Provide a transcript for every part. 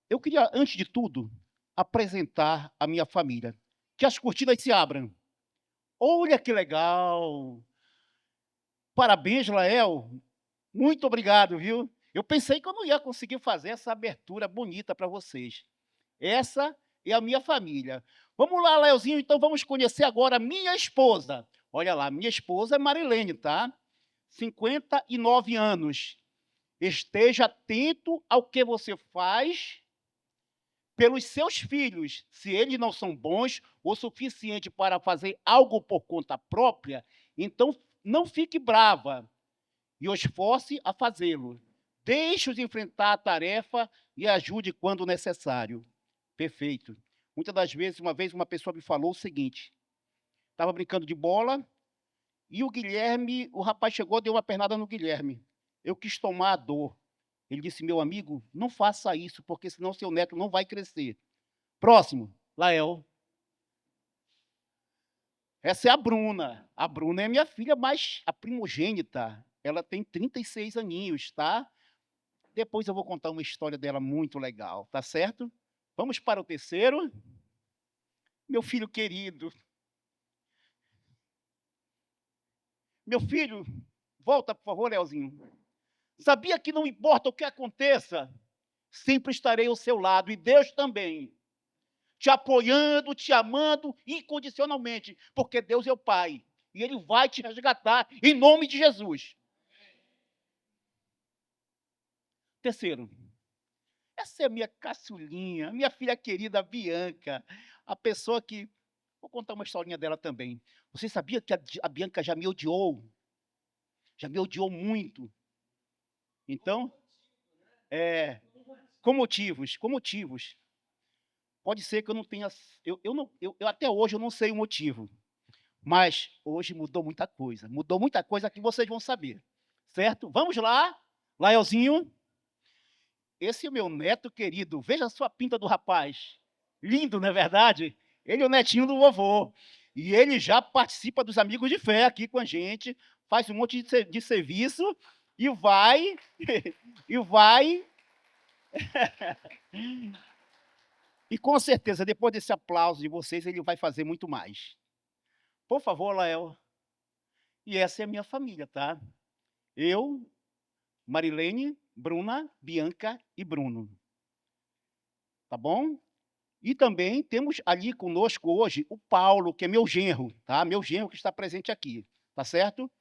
Eu queria, antes de tudo, apresentar a minha família. Que as cortinas se abram. Olha que legal! Parabéns, Lael. Muito obrigado, viu? Eu pensei que eu não ia conseguir fazer essa abertura bonita para vocês. Essa é a minha família. Vamos lá, Leozinho, então vamos conhecer agora a minha esposa. Olha lá, minha esposa é Marilene, tá? 59 anos. Esteja atento ao que você faz pelos seus filhos. Se eles não são bons o suficiente para fazer algo por conta própria, então não fique brava e o esforce a fazê-lo. Deixe-os enfrentar a tarefa e ajude quando necessário. Perfeito. Muitas das vezes, uma vez uma pessoa me falou o seguinte: estava brincando de bola e o rapaz chegou, deu uma pernada no Guilherme. Eu quis tomar a dor. Ele disse: meu amigo, não faça isso, porque senão seu neto não vai crescer. Próximo, Lael. Essa é a Bruna. A Bruna é minha filha, mas a primogênita. Ela tem 36 aninhos, tá? Depois eu vou contar uma história dela muito legal, tá certo? Vamos para o terceiro. Meu filho querido. Meu filho, volta, por favor, Leozinho. Sabia que não importa o que aconteça, sempre estarei ao seu lado, e Deus também, te apoiando, te amando incondicionalmente, porque Deus é o Pai, e Ele vai te resgatar, em nome de Jesus. Terceiro, essa é a minha caçulinha, minha filha querida Bianca, a pessoa que... Vou contar uma historinha dela também. Você sabia que a Bianca já me odiou? Já me odiou muito. Então, é, com motivos, com motivos. Pode ser que eu não tenha... Eu até hoje eu não sei o motivo. Mas hoje mudou muita coisa que vocês vão saber, certo? Vamos lá, Laelzinho. Esse é o meu neto querido. Veja a sua pinta do rapaz. Lindo, não é verdade? Ele é o netinho do vovô. E ele já participa dos Amigos de Fé aqui com a gente, faz um monte de serviço e vai, e vai. E com certeza, depois desse aplauso de vocês, ele vai fazer muito mais. Por favor, Lael. E essa é a minha família, tá? Eu, Marilene, Bruna, Bianca e Bruno. Tá bom? E também temos ali conosco hoje o Paulo, que é meu genro, tá? Meu genro que está presente aqui, tá certo?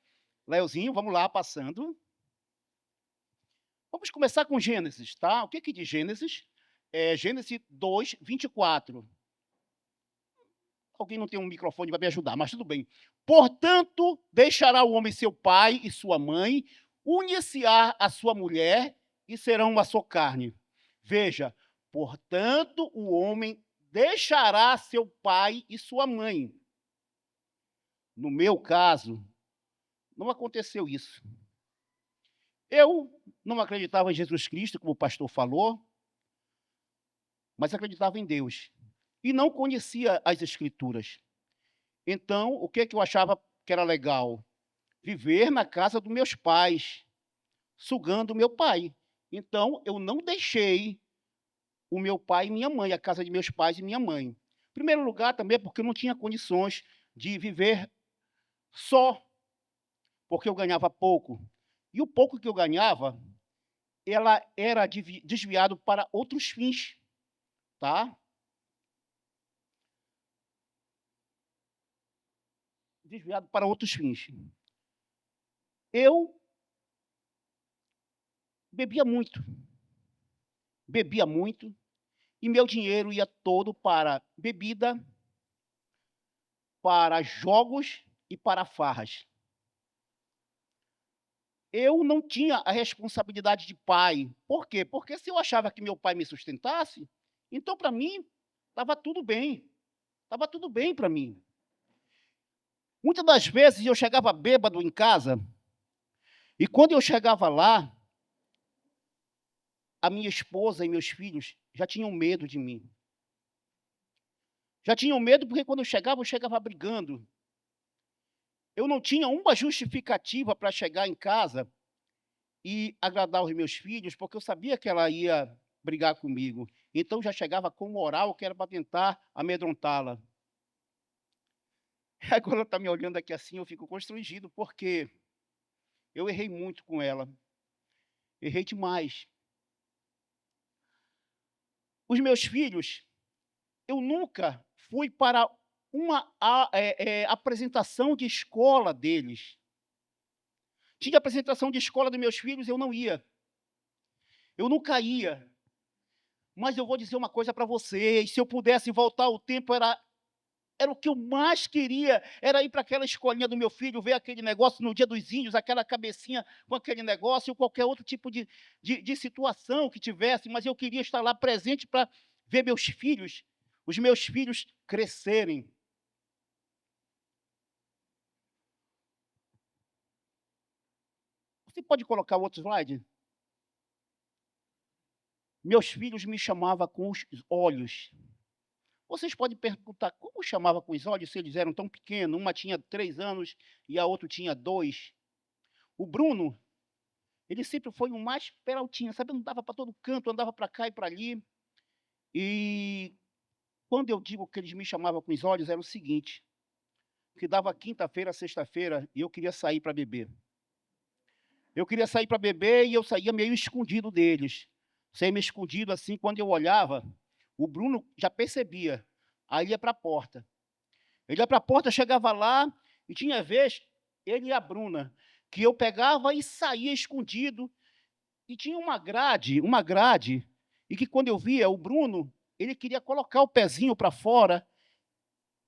Leozinho, vamos lá, passando. Vamos começar com Gênesis, tá? O que que diz Gênesis? Gênesis 2, 24. Alguém não tem um microfone para me ajudar, mas tudo bem. Portanto, deixará o homem seu pai e sua mãe, unir-se-á a sua mulher e serão uma só carne. Veja, portanto, o homem deixará seu pai e sua mãe. No meu caso, não aconteceu isso. Eu não acreditava em Jesus Cristo, como o pastor falou, mas acreditava em Deus. E não conhecia as Escrituras. Então, o que, que eu achava que era legal? Viver na casa dos meus pais, sugando o meu pai. Então, eu não deixei o meu pai e minha mãe, a casa de meus pais e minha mãe. Em primeiro lugar, também porque eu não tinha condições de viver só, porque eu ganhava pouco. E o pouco que eu ganhava, ela era desviado para outros fins, tá? Desviado para outros fins. Eu bebia muito, e meu dinheiro ia todo para bebida, para jogos e para farras. Eu não tinha a responsabilidade de pai. Por quê? Porque se eu achava que meu pai me sustentasse, então para mim estava tudo bem. Estava tudo bem para mim. Muitas das vezes eu chegava bêbado em casa, e quando eu chegava lá, a minha esposa e meus filhos já tinham medo de mim. Já tinham medo porque quando eu chegava brigando. Eu não tinha uma justificativa para chegar em casa e agradar os meus filhos, porque eu sabia que ela ia brigar comigo. Então já chegava com moral que era para tentar amedrontá-la. Agora ela está me olhando aqui assim, eu fico constrangido, porque eu errei muito com ela, errei demais. Os meus filhos, eu nunca fui para uma apresentação de escola deles. Tinha apresentação de escola dos meus filhos, eu não ia. Eu nunca ia. Mas eu vou dizer uma coisa para vocês, se eu pudesse voltar o tempo, era o que eu mais queria, era ir para aquela escolinha do meu filho, ver aquele negócio no Dia dos Índios, aquela cabecinha com aquele negócio, ou qualquer outro tipo de situação que tivesse, mas eu queria estar lá presente para ver meus filhos, os meus filhos crescerem. Você pode colocar o outro slide? Meus filhos me chamavam com os olhos. Vocês podem perguntar como chamava com os olhos se eles eram tão pequenos? Uma tinha 3 anos e a outra tinha 2. O Bruno, ele sempre foi o mais peraltinho, sabe, andava para todo canto, andava para cá e para ali. E quando eu digo que eles me chamavam com os olhos, era o seguinte, que dava quinta-feira, sexta-feira, e eu queria sair para beber. Eu queria sair para beber e eu saía meio escondido deles. Saía meio escondido assim, quando eu olhava, o Bruno já percebia, aí ia para a porta. Ele ia para a porta, chegava lá, e tinha vez, ele e a Bruna, que eu pegava e saía escondido, e tinha uma grade, e que quando eu via o Bruno, ele queria colocar o pezinho para fora,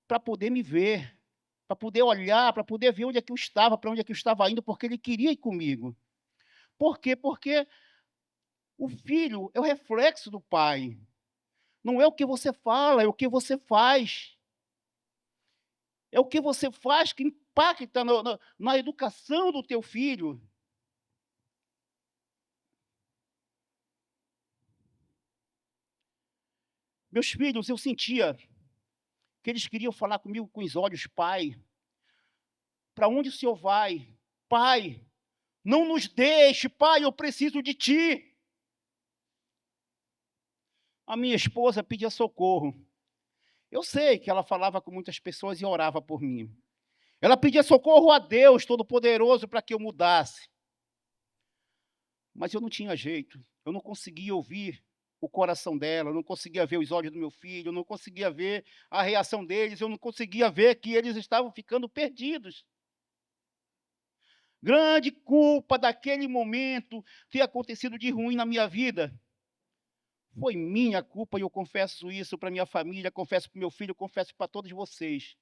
para poder me ver, para poder olhar, para poder ver onde é que eu estava, para onde é que eu estava indo, porque ele queria ir comigo. Por quê? Porque o filho é o reflexo do pai. Não é o que você fala, é o que você faz. É o que você faz que impacta na educação do teu filho. Meus filhos, eu sentia que eles queriam falar comigo com os olhos, pai. Para onde o senhor vai? Pai, não nos deixe, pai, eu preciso de ti. A minha esposa pedia socorro. Eu sei que ela falava com muitas pessoas e orava por mim. Ela pedia socorro a Deus Todo-Poderoso para que eu mudasse. Mas eu não tinha jeito. Eu não conseguia ouvir o coração dela, eu não conseguia ver os olhos do meu filho, eu não conseguia ver a reação deles, eu não conseguia ver que eles estavam ficando perdidos. Grande culpa daquele momento ter acontecido de ruim na minha vida. Foi minha culpa e eu confesso isso para minha família, confesso para o meu filho, confesso para todos vocês.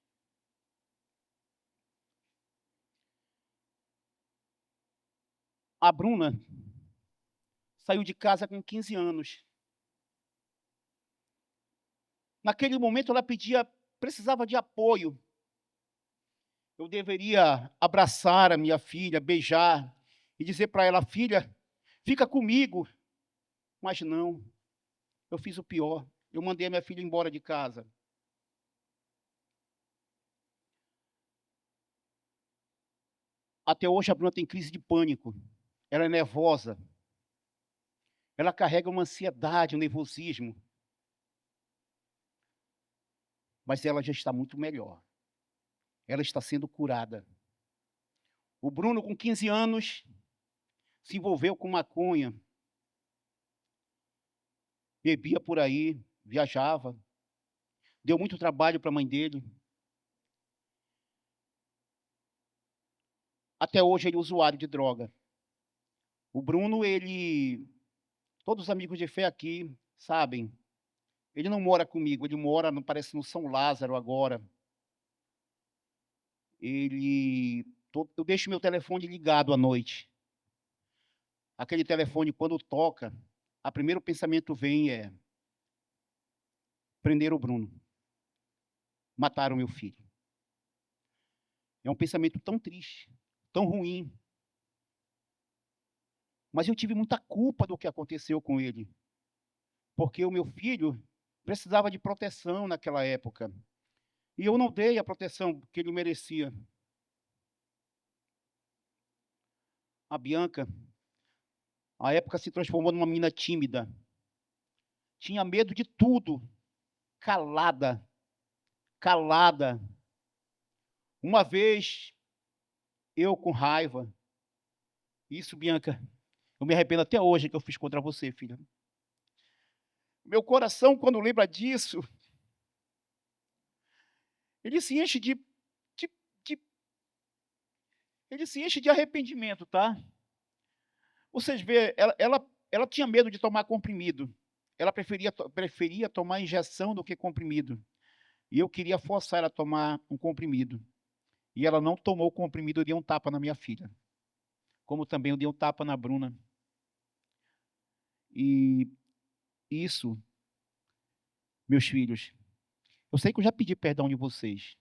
A Bruna saiu de casa com 15 anos. Naquele momento ela precisava de apoio. Eu deveria abraçar a minha filha, beijar e dizer para ela, filha, fica comigo. Mas não, eu fiz o pior. Eu mandei a minha filha embora de casa. Até hoje a Bruna tem crise de pânico. Ela é nervosa. Ela carrega uma ansiedade, um nervosismo. Mas ela já está muito melhor. Ela está sendo curada. O Bruno, com 15 anos, se envolveu com maconha. Bebia por aí, viajava. Deu muito trabalho para a mãe dele. Até hoje ele é usuário de droga. O Bruno, todos os amigos de fé aqui sabem, ele não mora comigo, ele mora, parece, no São Lázaro agora. Eu deixo meu telefone ligado à noite. Aquele telefone, quando toca, o primeiro pensamento vem é, prender o Bruno, mataram meu filho. É um pensamento tão triste, tão ruim. Mas eu tive muita culpa do que aconteceu com ele, porque o meu filho precisava de proteção naquela época. E eu não dei a proteção que ele merecia. A Bianca, a época se transformou numa menina tímida. tinha medo de tudo, calada, calada. Uma vez, eu com raiva, isso, Bianca, eu me arrependo até hoje que eu fiz contra você, filha. Meu coração, quando lembra disso, ele se enche de, de ele se enche de arrependimento, tá? Vocês vê, ela tinha medo de tomar comprimido. Ela preferia tomar injeção do que comprimido. E eu queria forçar ela a tomar um comprimido. E ela não tomou o comprimido, eu dei um tapa na minha filha. Como também eu dei um tapa na Bruna. E isso, meus filhos, eu sei que eu já pedi perdão de vocês.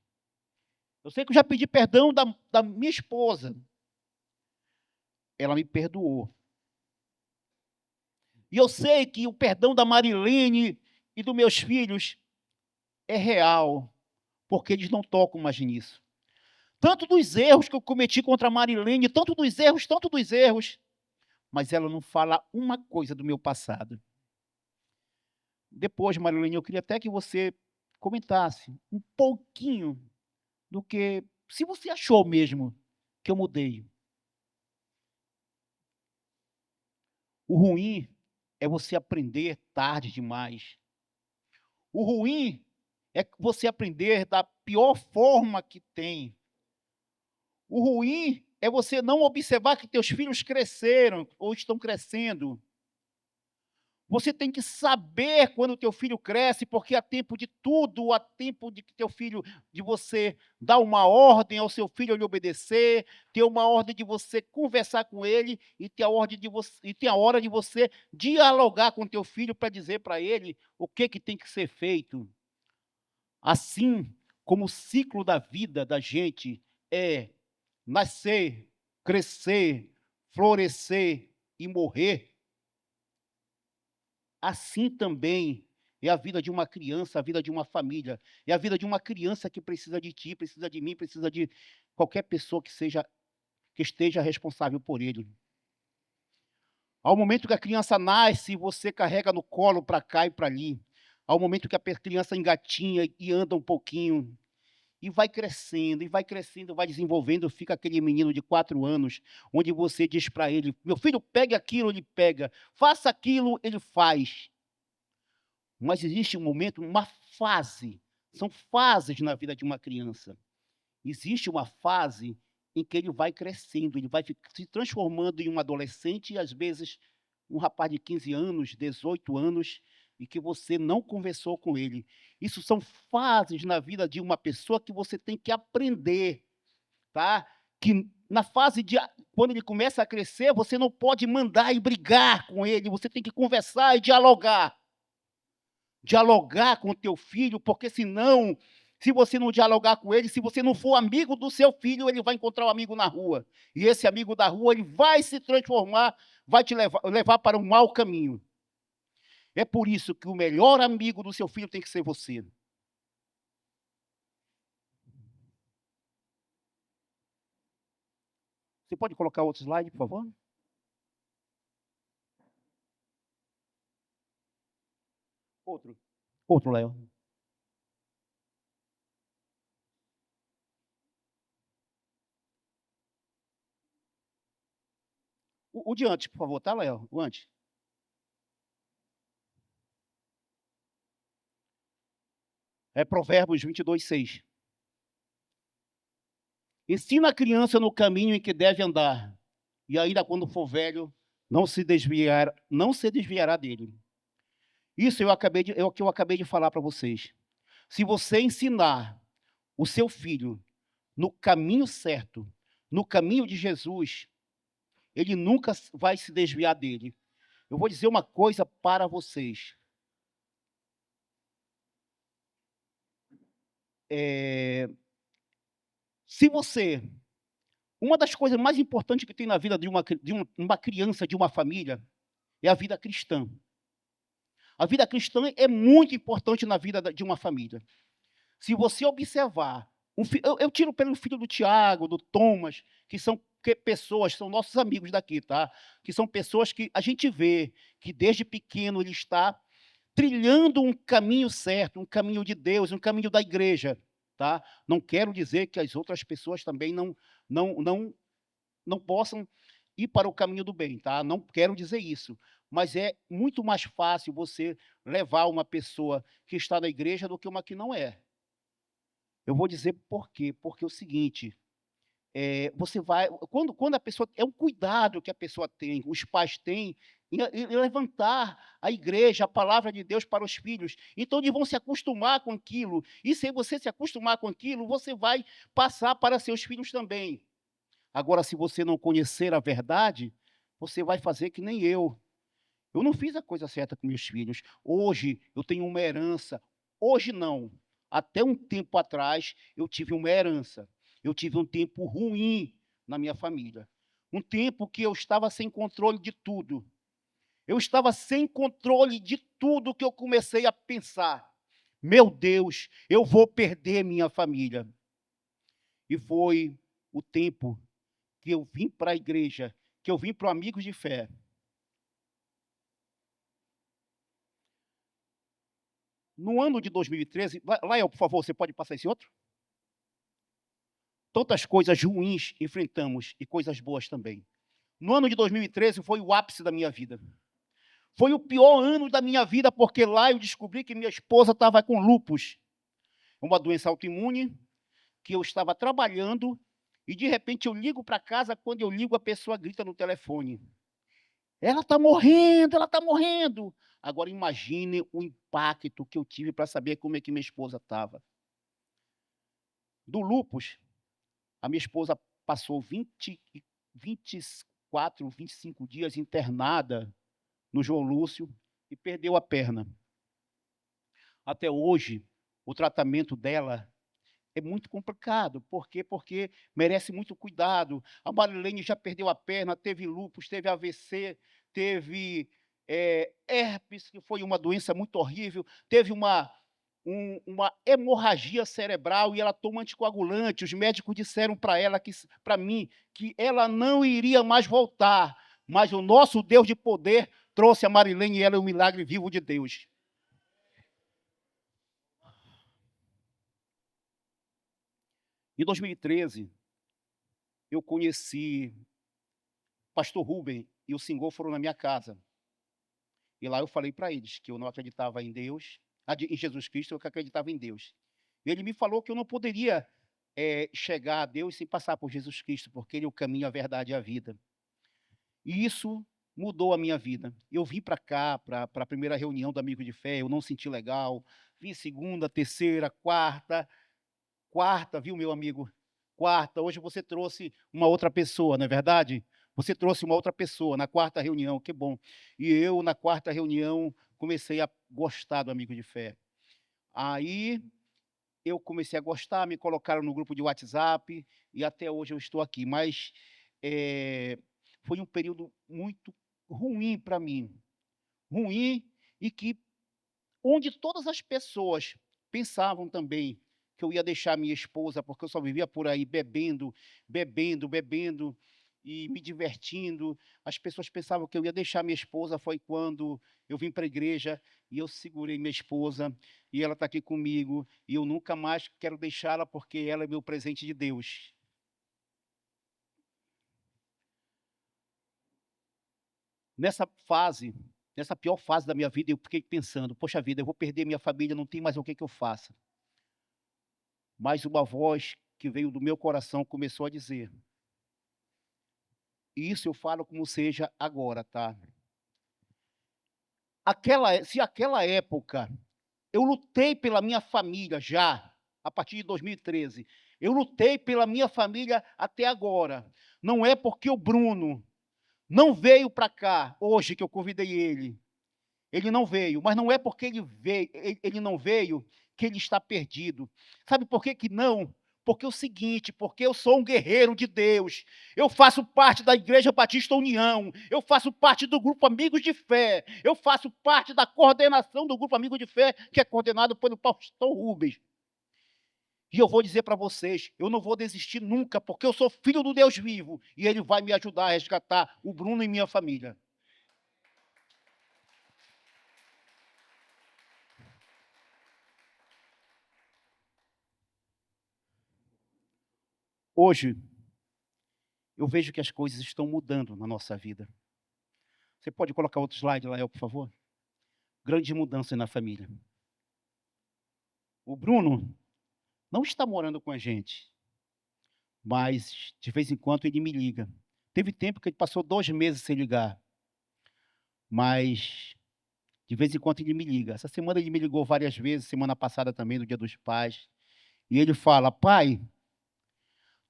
Eu sei que eu já pedi perdão da minha esposa. Ela me perdoou. E eu sei que o perdão da Marilene e dos meus filhos é real, porque eles não tocam mais nisso. Tanto dos erros que eu cometi contra a Marilene, tanto dos erros, mas ela não fala uma coisa do meu passado. Depois, Marilene, eu queria até que você comentasse um pouquinho do que, se você achou mesmo que eu mudei. O ruim é você aprender tarde demais. O ruim é você aprender da pior forma que tem. O ruim é você não observar que teus filhos cresceram ou estão crescendo. Você tem que saber quando o teu filho cresce, porque há tempo de tudo, há tempo de que teu filho, de você dar uma ordem ao seu filho lhe obedecer, ter uma ordem de você conversar com ele e ter a ordem de você, e tem a hora de você dialogar com teu filho para dizer para ele o que tem que ser feito. Assim como o ciclo da vida da gente é nascer, crescer, florescer e morrer, assim também é a vida de uma criança, a vida de uma família. É a vida de uma criança que precisa de ti, precisa de mim, precisa de qualquer pessoa que esteja responsável por ele. Ao momento que a criança nasce, você carrega no colo para cá e para ali. Ao momento que a criança engatinha e anda um pouquinho, e vai crescendo, vai desenvolvendo, fica aquele menino de 4 anos, onde você diz para ele, meu filho, pegue aquilo, ele pega, faça aquilo, ele faz. Mas existe um momento, uma fase, são fases na vida de uma criança. Existe uma fase em que ele vai crescendo, ele vai se transformando em um adolescente, e às vezes um rapaz de 15 anos, 18 anos, e que você não conversou com ele. Isso são fases na vida de uma pessoa que você tem que aprender, tá? Que na fase de quando ele começa a crescer, você não pode mandar e brigar com ele, você tem que conversar e dialogar. Dialogar com o teu filho, porque senão, se você não dialogar com ele, se você não for amigo do seu filho, ele vai encontrar um amigo na rua. E esse amigo da rua, ele vai se transformar, vai te levar para um mau caminho. É por isso que o melhor amigo do seu filho tem que ser você. Você pode colocar outro slide, por favor? Outro. Outro, Léo. O de antes, por favor, tá, Léo? O antes. É Provérbios 22:6. Ensina a criança no caminho em que deve andar, e ainda quando for velho, não se desviará dele. Isso é o que eu acabei de falar para vocês. Se você ensinar o seu filho no caminho certo, no caminho de Jesus, ele nunca vai se desviar dele. Eu vou dizer uma coisa para vocês. Se você... Uma das coisas mais importantes que tem na vida de uma criança, de uma família, é a vida cristã. A vida cristã é muito importante na vida de uma família. Se você observar, eu tiro pelo filho do Tiago, do Thomas, que são pessoas, são nossos amigos daqui, tá? Que são pessoas que a gente vê que desde pequeno ele está trilhando um caminho certo, um caminho de Deus, um caminho da igreja, tá? Não quero dizer que as outras pessoas também não não não possam ir para o caminho do bem, tá? Não quero dizer isso, mas é muito mais fácil você levar uma pessoa que está na igreja do que uma que não é. Eu vou dizer por quê, porque é o seguinte, você vai quando a pessoa é um cuidado que a pessoa tem, os pais têm, em levantar a igreja, a palavra de Deus para os filhos. Então eles vão se acostumar com aquilo, e se você se acostumar com aquilo, você vai passar para seus filhos também. Agora, se você não conhecer a verdade, você vai fazer que nem eu. Eu não fiz a coisa certa com meus filhos. Hoje eu tenho uma herança. Hoje não. Até um tempo atrás eu tive uma herança. Eu tive um tempo ruim na minha família. Um tempo que eu estava sem controle de tudo. Eu estava sem controle de tudo que eu comecei a pensar. Meu Deus, eu vou perder minha família. E foi o tempo que eu vim para a igreja, que eu vim para o Amigos de Fé. No ano de 2013, Lael, por favor, você pode passar esse outro? Tantas coisas ruins enfrentamos e coisas boas também. No ano de 2013 foi o ápice da minha vida. Foi o pior ano da minha vida, porque lá eu descobri que minha esposa estava com lúpus, uma doença autoimune, que eu estava trabalhando, e de repente eu ligo para casa, quando eu ligo a pessoa grita no telefone. Ela está morrendo, ela está morrendo. Agora imagine o impacto que eu tive para saber como é que minha esposa estava. Do lúpus, a minha esposa passou 24, 25 dias internada no João Lúcio e perdeu a perna. Até hoje, o tratamento dela é muito complicado. Por quê? Porque merece muito cuidado. A Marilene já perdeu a perna, teve lúpus, teve AVC, teve herpes, que foi uma doença muito horrível, teve uma hemorragia cerebral e ela toma anticoagulante. Os médicos disseram para mim, que ela não iria mais voltar, mas o nosso Deus de poder trouxe a Marilene e ela é um milagre vivo de Deus. Em 2013, eu conheci pastor Rubem e o Senhor foram na minha casa. E lá eu falei para eles que eu não acreditava em Deus, em Jesus Cristo, eu que acreditava em Deus. E ele me falou que eu não poderia chegar a Deus sem passar por Jesus Cristo, porque ele é o caminho, a verdade e a vida. E isso mudou a minha vida. Eu vim para cá, para a primeira reunião do Amigo de Fé, eu não senti legal. Vim segunda, terceira, quarta, viu, meu amigo? Quarta, hoje você trouxe uma outra pessoa, não é verdade? Você trouxe uma outra pessoa na quarta reunião, que bom. E eu, na quarta reunião, comecei a gostar do Amigo de Fé. Aí eu comecei a gostar, me colocaram no grupo de WhatsApp e até hoje eu estou aqui. Mas foi um período muito ruim para mim. Ruim e que onde todas as pessoas pensavam também que eu ia deixar minha esposa, porque eu só vivia por aí bebendo, bebendo, bebendo e me divertindo. As pessoas pensavam que eu ia deixar minha esposa, foi quando eu vim para a igreja e eu segurei minha esposa e ela está aqui comigo e eu nunca mais quero deixá-la porque ela é meu presente de Deus. Nessa fase, nessa pior fase da minha vida, eu fiquei pensando, poxa vida, eu vou perder minha família, não tem mais o que eu faça. Mas uma voz que veio do meu coração começou a dizer, e isso eu falo como seja agora, tá? Se aquela época eu lutei pela minha família já, a partir de 2013, eu lutei pela minha família até agora. Não é porque o Bruno não veio para cá, hoje que eu convidei ele não veio, mas não é porque ele não veio que ele está perdido. Sabe por que não? Porque é o seguinte, porque eu sou um guerreiro de Deus, eu faço parte da Igreja Batista União, eu faço parte do grupo Amigos de Fé, eu faço parte da coordenação do grupo Amigos de Fé, que é coordenado pelo pastor Rubens. E eu vou dizer para vocês, eu não vou desistir nunca, porque eu sou filho do Deus vivo, e ele vai me ajudar a resgatar o Bruno e minha família. Hoje, eu vejo que as coisas estão mudando na nossa vida. Você pode colocar outro slide, Lael, por favor? Grande mudança na família. O Bruno não está morando com a gente, mas de vez em quando ele me liga. Teve tempo que ele passou 2 meses sem ligar, mas de vez em quando ele me liga. Essa semana ele me ligou várias vezes, semana passada também, no Dia dos Pais, e ele fala: pai,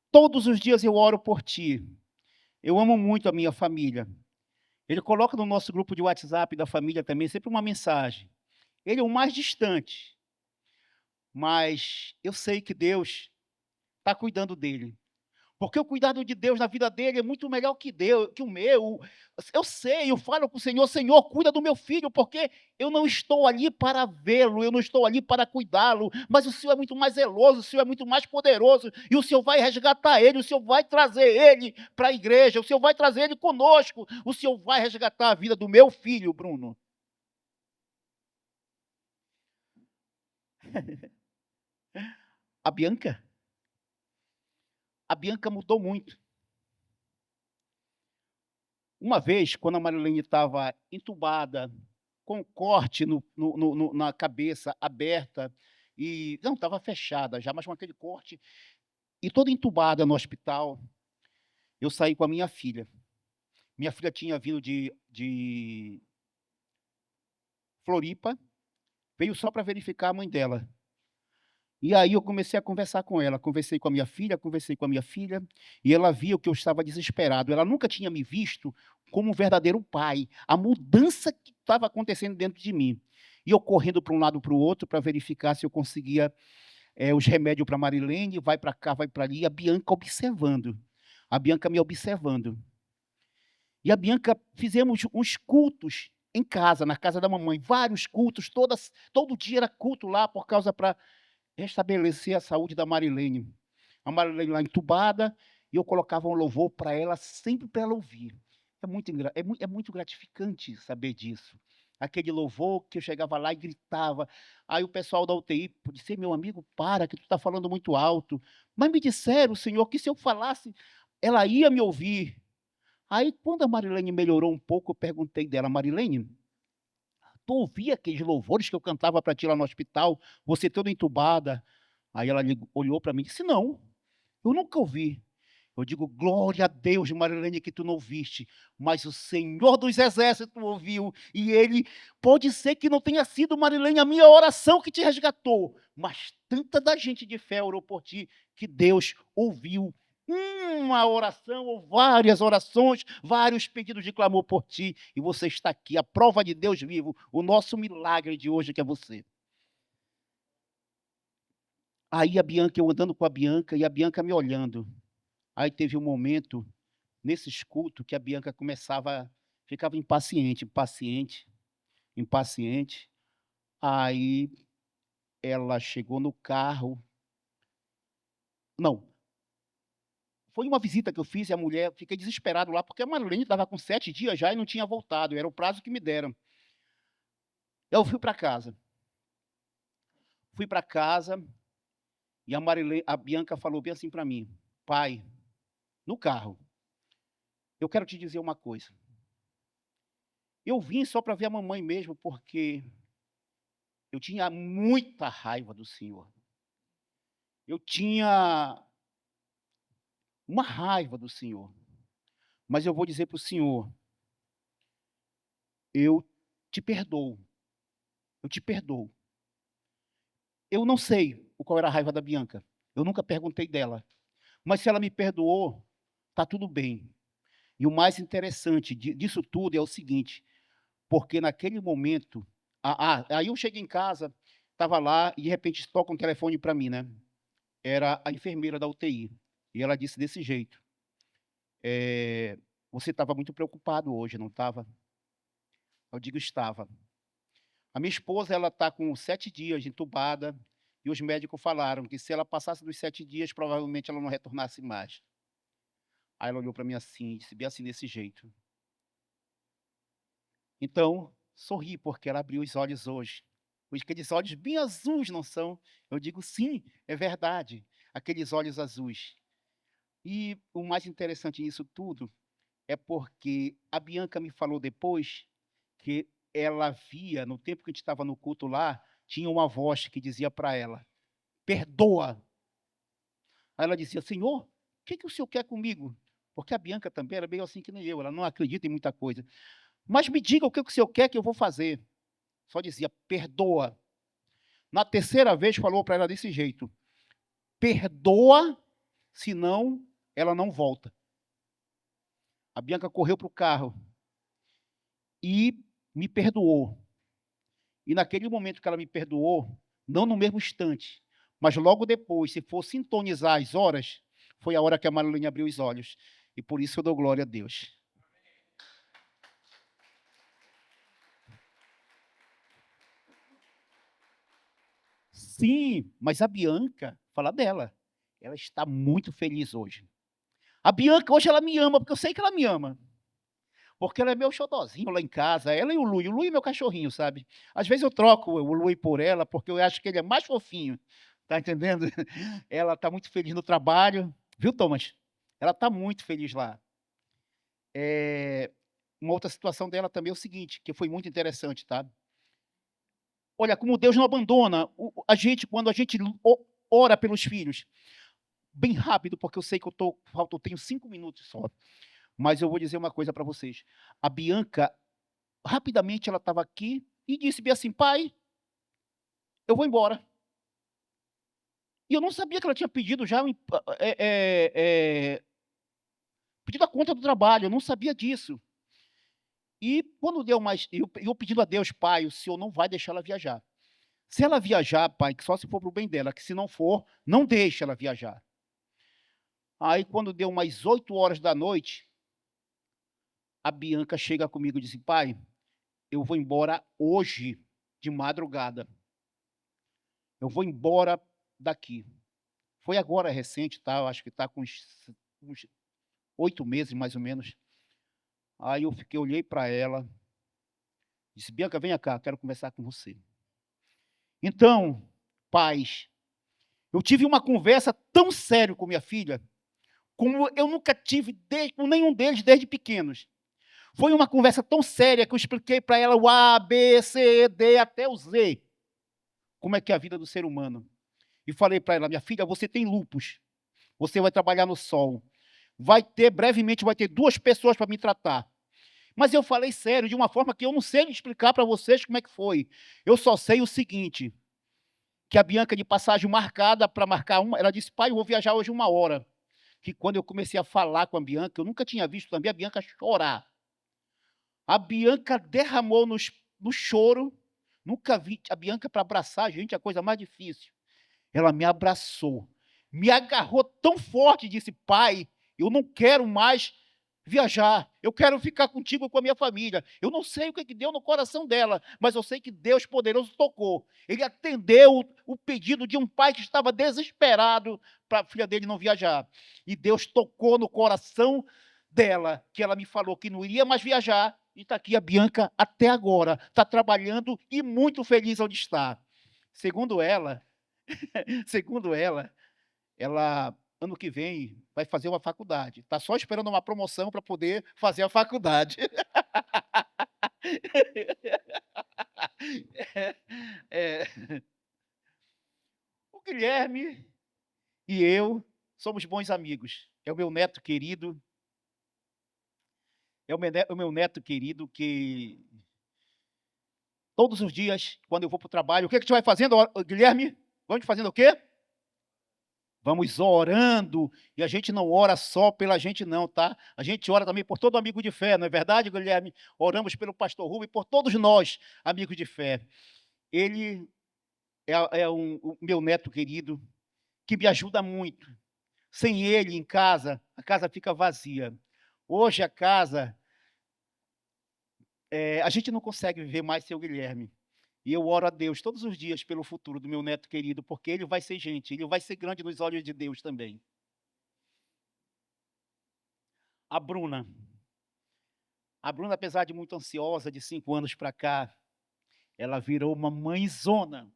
todos os dias eu oro por ti, eu amo muito a minha família. Ele coloca no nosso grupo de WhatsApp da família também sempre uma mensagem. Ele é o mais distante, mas eu sei que Deus está cuidando dele. Porque o cuidado de Deus na vida dele é muito melhor que Deus, que o meu. Eu sei, eu falo para o Senhor: Senhor, cuida do meu filho, porque eu não estou ali para vê-lo, eu não estou ali para cuidá-lo, mas o Senhor é muito mais zeloso, o Senhor é muito mais poderoso, e o Senhor vai resgatar ele, o Senhor vai trazer ele para a igreja, o Senhor vai trazer ele conosco, o Senhor vai resgatar a vida do meu filho, Bruno. A Bianca? A Bianca mudou muito. Uma vez, quando a Marilene estava entubada, com corte na cabeça, aberta, e não, estava fechada já, mas com aquele corte, e toda entubada no hospital, eu saí com a minha filha. Minha filha tinha vindo de Floripa, veio só para verificar a mãe dela. E aí eu comecei a conversar com ela, conversei com a minha filha, e ela viu que eu estava desesperado. Ela nunca tinha me visto como um verdadeiro pai, a mudança que estava acontecendo dentro de mim. E eu correndo para um lado para o outro para verificar se eu conseguia os remédios para Marilene, vai para cá, vai para ali, e a Bianca observando. A Bianca me observando. E a Bianca, fizemos uns cultos em casa, na casa da mamãe, vários cultos, todo dia era culto lá, por causa para restabelecer a saúde da Marilene. A Marilene lá entubada, e eu colocava um louvor para ela, sempre para ela ouvir. É muito gratificante saber disso. Aquele louvor que eu chegava lá e gritava. Aí o pessoal da UTI disse: meu amigo, para, que tu está falando muito alto. Mas me disseram, Senhor, que se eu falasse, ela ia me ouvir. Aí, quando a Marilene melhorou um pouco, eu perguntei dela: Marilene, tu ouvia aqueles louvores que eu cantava para ti lá no hospital, você toda entubada? Aí ela olhou para mim e disse: não, eu nunca ouvi. Eu digo: glória a Deus, Marilene, que tu não ouviste, mas o Senhor dos Exércitos ouviu, e ele, pode ser que não tenha sido, Marilene, a minha oração que te resgatou, mas tanta da gente de fé orou por ti, que Deus ouviu uma oração ou várias orações, vários pedidos de clamor por ti, e você está aqui, a prova de Deus vivo, o nosso milagre de hoje que é você. Aí a Bianca, eu andando com a Bianca, e a Bianca me olhando. Aí teve um momento, nesse escuto, que a Bianca ficava impaciente, impaciente, impaciente. Aí ela chegou no carro. Não, foi uma visita que eu fiz e a mulher, fiquei desesperado lá, porque a Marilene estava com 7 dias já e não tinha voltado, era o prazo que me deram. Eu fui para casa. Fui para casa e a Bianca falou bem assim para mim: pai, no carro, eu quero te dizer uma coisa. Eu vim só para ver a mamãe mesmo, porque eu tinha muita raiva do Senhor. Eu tinha uma raiva do Senhor. Mas eu vou dizer para o Senhor: eu te perdoo. Eu te perdoo. Eu não sei qual era a raiva da Bianca. Eu nunca perguntei dela. Mas se ela me perdoou, está tudo bem. E o mais interessante disso tudo é o seguinte: porque naquele momento, aí eu cheguei em casa, estava lá, e de repente toca um telefone para mim, né? Era a enfermeira da UTI. E ela disse desse jeito: você estava muito preocupado hoje, não estava? Eu digo: estava. A minha esposa, ela está com 7 dias entubada, e os médicos falaram que se ela passasse dos 7 dias, provavelmente ela não retornasse mais. Aí ela olhou para mim assim, disse bem assim, desse jeito. Então, sorri, porque ela abriu os olhos hoje. Aqueles olhos bem azuis, não são? Eu digo: sim, é verdade, aqueles olhos azuis. E o mais interessante nisso tudo é porque a Bianca me falou depois que ela via, no tempo que a gente estava no culto lá, tinha uma voz que dizia para ela: perdoa. Aí ela dizia: Senhor, o que, que o senhor quer comigo? Porque a Bianca também era meio assim que nem eu, ela não acredita em muita coisa. Mas me diga o que o senhor quer que eu vou fazer. Só dizia: perdoa. Na terceira vez falou para ela desse jeito: perdoa, senão ela não volta. A Bianca correu para o carro e me perdoou. E naquele momento que ela me perdoou, não no mesmo instante, mas logo depois, se for sintonizar as horas, foi a hora que a Marilene abriu os olhos. E por isso eu dou glória a Deus. Sim, mas a Bianca, fala dela, ela está muito feliz hoje. A Bianca, hoje ela me ama, porque eu sei que ela me ama. Porque ela é meu xodozinho lá em casa, ela e o Lui. O Lui é meu cachorrinho, sabe? Às vezes eu troco o Lui por ela, porque eu acho que ele é mais fofinho. Tá entendendo? Ela está muito feliz no trabalho. Viu, Thomas? Ela está muito feliz lá. Uma outra situação dela também é o seguinte, que foi muito interessante, tá? Olha, como Deus não abandona a gente quando a gente ora pelos filhos. Bem rápido, porque eu sei que eu tenho 5 minutos só. Mas eu vou dizer uma coisa para vocês. A Bianca, rapidamente, ela estava aqui e disse bem assim: pai, eu vou embora. E eu não sabia que ela tinha pedido já pedido a conta do trabalho, eu não sabia disso. E quando deu mais, eu pedindo a Deus: pai, o senhor não vai deixar ela viajar. Se ela viajar, pai, que só se for para o bem dela, que se não for, não deixa ela viajar. Aí, quando deu mais 8 horas da noite, a Bianca chega comigo e disse: pai, eu vou embora hoje, de madrugada. Eu vou embora daqui. Foi agora recente, tá? Eu acho que está com uns 8 meses, mais ou menos. Aí eu olhei para ela, disse: Bianca, venha cá, quero conversar com você. Então, pais, eu tive uma conversa tão séria com minha filha, como eu nunca tive com nenhum deles desde pequenos. Foi uma conversa tão séria que eu expliquei para ela o A, B, C, D, até o Z. Como é que é a vida do ser humano. E falei para ela: minha filha, você tem lupus. Você vai trabalhar no sol. Brevemente vai ter 2 pessoas para me tratar. Mas eu falei sério, de uma forma que eu não sei explicar para vocês como é que foi. Eu só sei o seguinte, que a Bianca, de passagem marcada para marcar ela disse: pai, eu vou viajar hoje 1 hora. Que quando eu comecei a falar com a Bianca, eu nunca tinha visto também a Bianca chorar. A Bianca derramou no choro. Nunca vi a Bianca para abraçar a gente, a coisa mais difícil. Ela me abraçou, me agarrou tão forte e disse: pai, eu não quero mais viajar, eu quero ficar contigo com a minha família. Eu não sei o que deu no coração dela, mas eu sei que Deus poderoso tocou. Ele atendeu o pedido de um pai que estava desesperado para a filha dele não viajar. E Deus tocou no coração dela, que ela me falou que não iria mais viajar, e está aqui a Bianca até agora, está trabalhando e muito feliz onde está. Segundo ela, segundo ela, ano que vem, vai fazer uma faculdade. Está só esperando uma promoção para poder fazer a faculdade. É, o Guilherme e eu somos bons amigos. É o meu neto querido. É o meu neto querido que todos os dias, quando eu vou para o trabalho, o que a gente vai fazendo, Guilherme? Vamos fazendo o quê? Vamos orando, e a gente não ora só pela gente não, tá? A gente ora também por todo amigo de fé, não é verdade, Guilherme? Oramos pelo pastor Rubem e por todos nós, amigos de fé. Ele é o meu neto querido, que me ajuda muito. Sem ele em casa, a casa fica vazia. Hoje a casa, a gente não consegue viver mais sem o Guilherme. E eu oro a Deus todos os dias pelo futuro do meu neto querido, porque ele vai ser gente, ele vai ser grande nos olhos de Deus também. A Bruna. A Bruna, apesar de muito ansiosa, de 5 anos para cá, ela virou uma mãezona.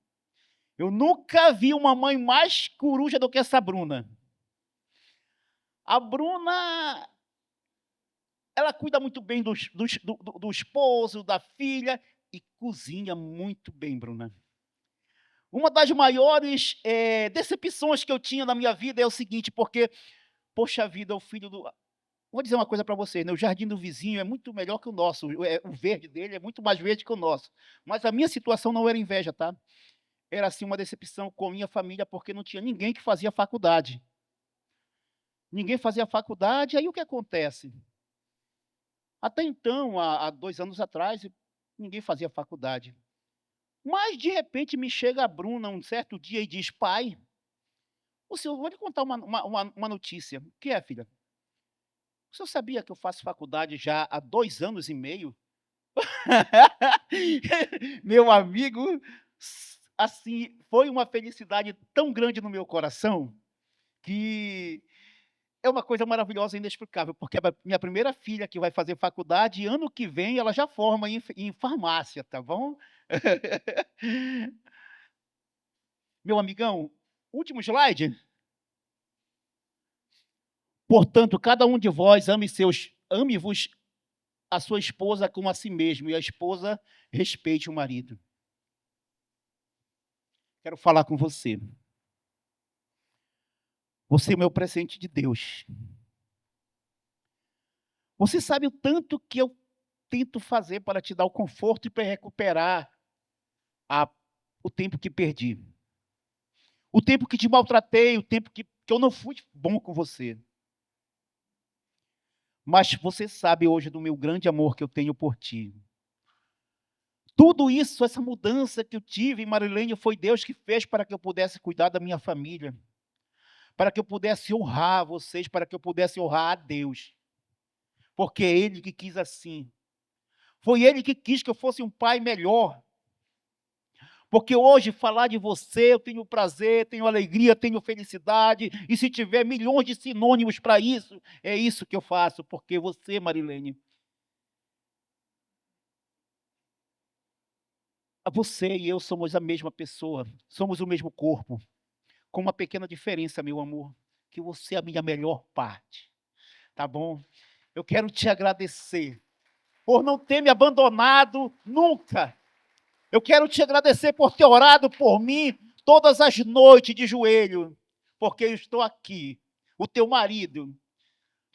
Eu nunca vi uma mãe mais coruja do que essa Bruna. A Bruna, ela cuida muito bem do esposo, da filha e cozinha muito bem, Bruna. Uma das maiores decepções que eu tinha na minha vida é o seguinte, porque, poxa vida, o filho do. Vou dizer uma coisa para você, né? O jardim do vizinho é muito melhor que o nosso, o verde dele é muito mais verde que o nosso. Mas a minha situação não era inveja, tá? Era assim uma decepção com a minha família, porque não tinha ninguém que fazia faculdade. Ninguém fazia faculdade, aí o que acontece? Até então, há 2 anos atrás, ninguém fazia faculdade. Mas, de repente, me chega a Bruna um certo dia e diz: pai, o senhor, vou lhe contar uma notícia. O que é, filha? O senhor sabia que eu faço faculdade já há 2 anos e meio? Meu amigo, assim, foi uma felicidade tão grande no meu coração que é uma coisa maravilhosa e inexplicável, porque a minha primeira filha que vai fazer faculdade, e ano que vem ela já forma em farmácia, tá bom? Meu amigão, último slide. Portanto, cada um de vós ame-vos a sua esposa como a si mesmo, e a esposa respeite o marido. Quero falar com você. Você é o meu presente de Deus. Você sabe o tanto que eu tento fazer para te dar o conforto e para recuperar a, o tempo que perdi. O tempo que te maltratei, o tempo que eu não fui bom com você. Mas você sabe hoje do meu grande amor que eu tenho por ti. Tudo isso, essa mudança que eu tive em Marilene, foi Deus que fez para que eu pudesse cuidar da minha família. Para que eu pudesse honrar vocês, para que eu pudesse honrar a Deus. Porque é Ele que quis assim. Foi Ele que quis que eu fosse um pai melhor. Porque hoje falar de você, eu tenho prazer, tenho alegria, tenho felicidade, e se tiver milhões de sinônimos para isso, é isso que eu faço, porque você, Marilene, você e eu somos a mesma pessoa, somos o mesmo corpo, com uma pequena diferença, meu amor, que você é a minha melhor parte, tá bom? Eu quero te agradecer por não ter me abandonado nunca. Eu quero te agradecer por ter orado por mim todas as noites de joelho, porque eu estou aqui, o teu marido,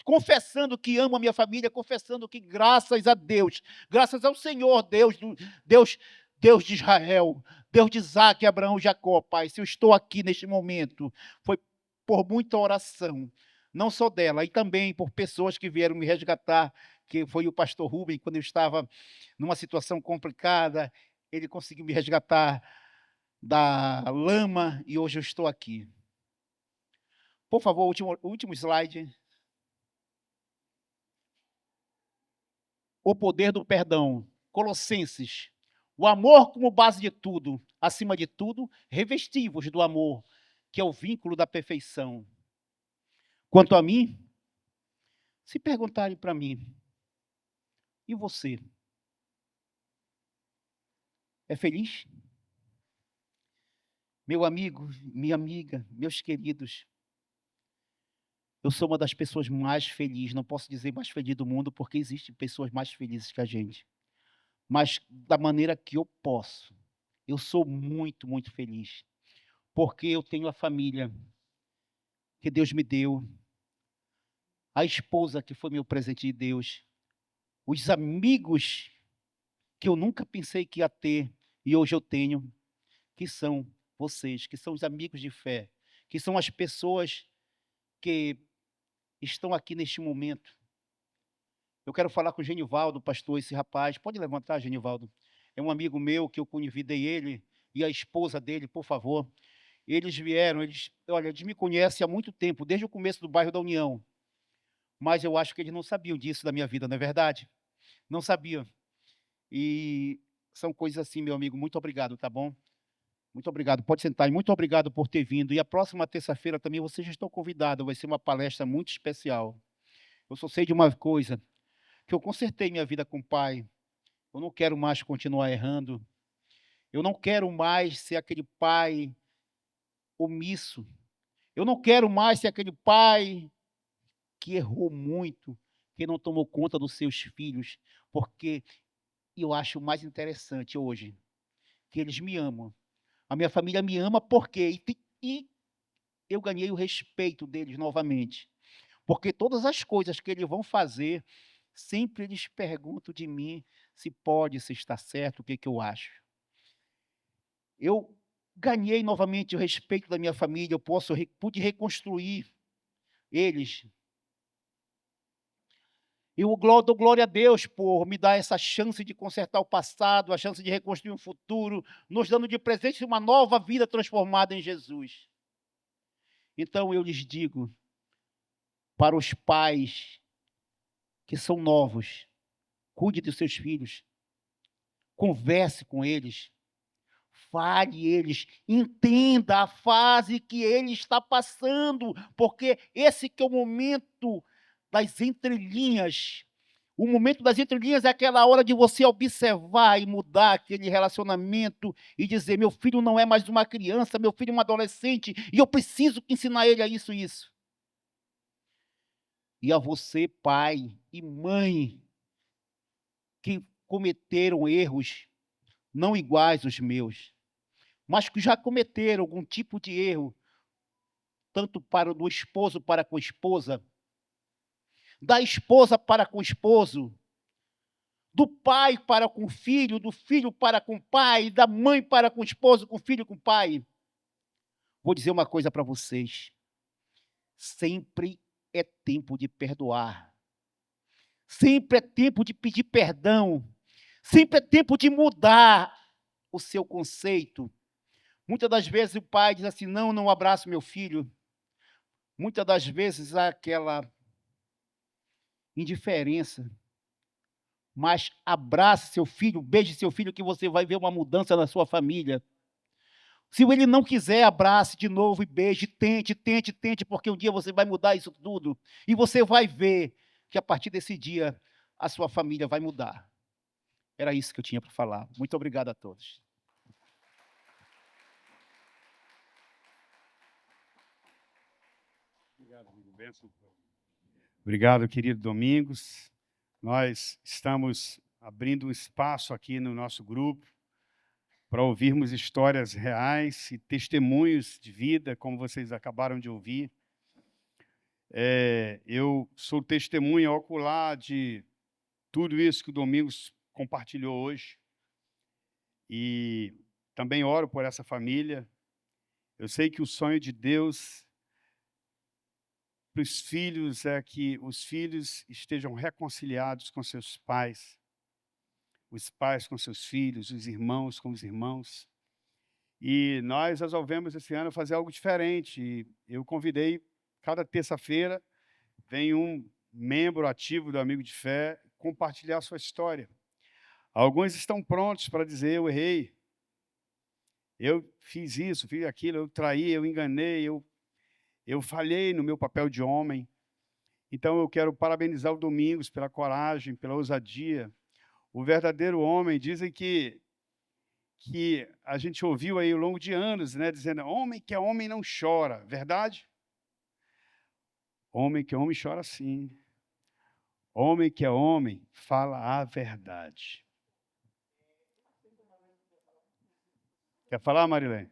confessando que amo a minha família, confessando que graças a Deus, graças ao Senhor, Deus, Deus de Israel, Deus de Isaac, Abraão e Jacó, Pai, se eu estou aqui neste momento, foi por muita oração, não só dela, e também por pessoas que vieram me resgatar, que foi o pastor Rubem, quando eu estava numa situação complicada, ele conseguiu me resgatar da lama e hoje eu estou aqui. Por favor, último slide. O poder do perdão. Colossenses. O amor como base de tudo. Acima de tudo, revestivos do amor, que é o vínculo da perfeição. Quanto a mim, se perguntarem para mim, e você? É feliz? Meu amigo, minha amiga, meus queridos, eu sou uma das pessoas mais felizes, não posso dizer mais feliz do mundo, porque existem pessoas mais felizes que a gente. Mas da maneira que eu posso, eu sou muito, muito feliz. Porque eu tenho a família que Deus me deu, a esposa que foi meu presente de Deus, os amigos que eu nunca pensei que ia ter e hoje eu tenho, que são vocês, que são os amigos de fé, que são as pessoas que estão aqui neste momento. Eu quero falar com o Genivaldo, pastor, esse rapaz. Pode levantar, Genivaldo. É um amigo meu que eu convidei ele e a esposa dele, por favor. Eles vieram, olha, eles me conhecem há muito tempo, desde o começo do bairro da União. Mas eu acho que eles não sabiam disso da minha vida, não é verdade? Não sabiam. E são coisas assim, meu amigo. Muito obrigado, tá bom? Muito obrigado. Pode sentar. E muito obrigado por ter vindo. E a próxima terça-feira também vocês já estão convidados. Vai ser uma palestra muito especial. Eu só sei de uma coisa, que eu consertei minha vida com o pai. Eu não quero mais continuar errando. Eu não quero mais ser aquele pai omisso. Eu não quero mais ser aquele pai que errou muito, que não tomou conta dos seus filhos, porque eu acho mais interessante hoje que eles me amam. A minha família me ama porque e eu ganhei o respeito deles novamente. Porque todas as coisas que eles vão fazer, sempre eles perguntam de mim se pode, se está certo, o que que eu acho. Eu ganhei novamente o respeito da minha família, eu pude reconstruir eles. Dou glória a Deus por me dar essa chance de consertar o passado, a chance de reconstruir um futuro, nos dando de presente uma nova vida transformada em Jesus. Então eu lhes digo, para os pais que são novos, cuide dos seus filhos, converse com eles, fale eles, entenda a fase que ele está passando, porque esse que é o momento das entrelinhas. O momento das entrelinhas é aquela hora de você observar e mudar aquele relacionamento e dizer: meu filho não é mais uma criança, meu filho é um adolescente, e eu preciso ensinar ele a isso e isso. E a você, pai e mãe, que cometeram erros não iguais aos meus, mas que já cometeram algum tipo de erro, tanto para do esposo para com a esposa, da esposa para com o esposo, do pai para com o filho, do filho para com o pai, da mãe para com o esposo, com o filho, com o pai. Vou dizer uma coisa para vocês: sempre é tempo de perdoar, sempre é tempo de pedir perdão, sempre é tempo de mudar o seu conceito. Muitas das vezes o pai diz assim: não, não abraço meu filho. Muitas das vezes há aquela indiferença. Mas abrace seu filho, beije seu filho, que você vai ver uma mudança na sua família. Se ele não quiser, abrace de novo e beije, tente, tente, tente, porque um dia você vai mudar isso tudo. E você vai ver que a partir desse dia a sua família vai mudar. Era isso que eu tinha para falar. Muito obrigado a todos. Obrigado, amigo Benção. Obrigado, querido Domingos. Nós estamos abrindo um espaço aqui no nosso grupo para ouvirmos histórias reais e testemunhos de vida, como vocês acabaram de ouvir. Eu sou testemunha ocular de tudo isso que o Domingos compartilhou hoje e também oro por essa família. Eu sei que o sonho de Deus para os filhos é que os filhos estejam reconciliados com seus pais, os pais com seus filhos, os irmãos com os irmãos. E nós resolvemos esse ano fazer algo diferente. E eu convidei, cada terça-feira, vem um membro ativo do Amigo de Fé compartilhar a sua história. Alguns estão prontos para dizer: eu errei, eu fiz isso, fiz aquilo, eu traí, eu enganei, eu falhei no meu papel de homem. Então eu quero parabenizar o Domingos pela coragem, pela ousadia. O verdadeiro homem, dizem que a gente ouviu aí ao longo de anos, né, dizendo: homem que é homem não chora. Verdade? Homem que é homem chora sim. Homem que é homem fala a verdade. Quer falar, Marilene?